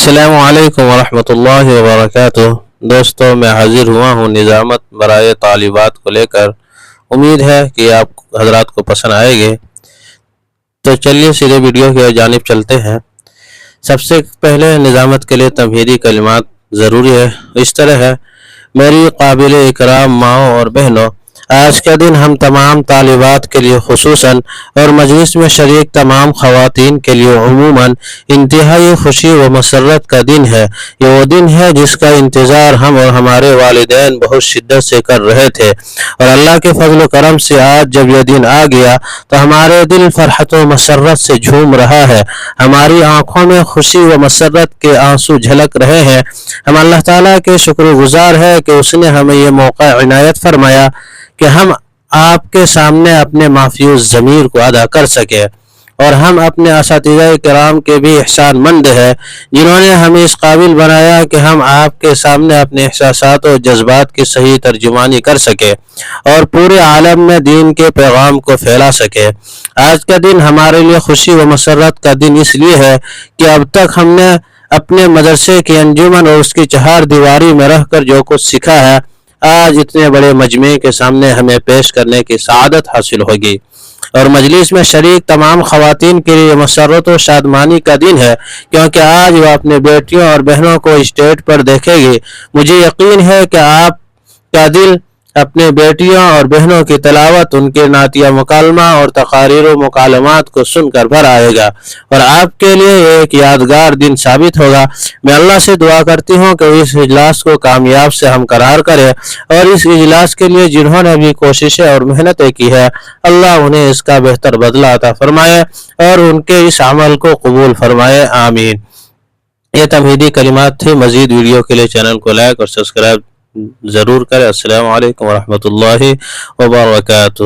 السلام علیکم ورحمۃ اللہ وبرکاتہ۔ دوستو، میں حاضر ہوا ہوں نظامت برائے طالبات کو لے کر۔ امید ہے کہ آپ حضرات کو پسند آئے گے، تو چلیے سیدھے ویڈیو کی جانب چلتے ہیں۔ سب سے پہلے نظامت کے لیے تمہیدی کلمات ضروری ہے۔ اس طرح ہے: میری قابل اکرام ماؤں اور بہنوں، آج کا دن ہم تمام طالبات کے لیے خصوصاً اور مجلس میں شریک تمام خواتین کے لیے عموماً انتہائی خوشی و مسرت کا دن ہے۔ یہ وہ دن ہے جس کا انتظار ہم اور ہمارے والدین بہت شدت سے کر رہے تھے، اور اللہ کے فضل و کرم سے آج جب یہ دن آ گیا تو ہمارے دل فرحت و مسرت سے جھوم رہا ہے۔ ہماری آنکھوں میں خوشی و مسرت کے آنسو جھلک رہے ہیں۔ ہم اللہ تعالیٰ کے شکر گزار ہیں کہ اس نے ہمیں یہ موقع عنایت فرمایا کہ ہم آپ کے سامنے اپنے مافیوز ضمیر کو ادا کر سکے، اور ہم اپنے اساتذہ کرام کے بھی احسان مند ہیں جنہوں نے ہمیں اس قابل بنایا کہ ہم آپ کے سامنے اپنے احساسات و جذبات کی صحیح ترجمانی کر سکے اور پورے عالم میں دین کے پیغام کو پھیلا سکے۔ آج کا دن ہمارے لیے خوشی و مسرت کا دن اس لیے ہے کہ اب تک ہم نے اپنے مدرسے کی انجمن اور اس کی چہار دیواری میں رہ کر جو کچھ سیکھا ہے، آج اتنے بڑے مجمع کے سامنے ہمیں پیش کرنے کی سعادت حاصل ہوگی۔ اور مجلس میں شریک تمام خواتین کے لیے مسرت و شادمانی کا دن ہے، کیونکہ آج وہ اپنے بیٹیوں اور بہنوں کو اسٹیج پر دیکھے گی۔ مجھے یقین ہے کہ آپ کا دل اپنے بیٹیوں اور بہنوں کی تلاوت، ان کے نعتیہ مکالمہ اور تقاریر و مکالمات کو سن کر بھر آئے گا، اور آپ کے لیے ایک یادگار دن ثابت ہوگا۔ میں اللہ سے دعا کرتی ہوں کہ اس اجلاس کو کامیاب سے ہمکرار کرے، اور اس اجلاس کے لیے جنہوں نے بھی کوششیں اور محنتیں کی ہے، اللہ انہیں اس کا بہتر بدلہ عطا فرمائے اور ان کے اس عمل کو قبول فرمائے، آمین۔ یہ تمہیدی کلمات تھے۔ مزید ویڈیو کے لیے چینل کو لائک اور سبسکرائب ضرور کریں۔ السلام علیکم ورحمۃ اللہ وبرکاتہ۔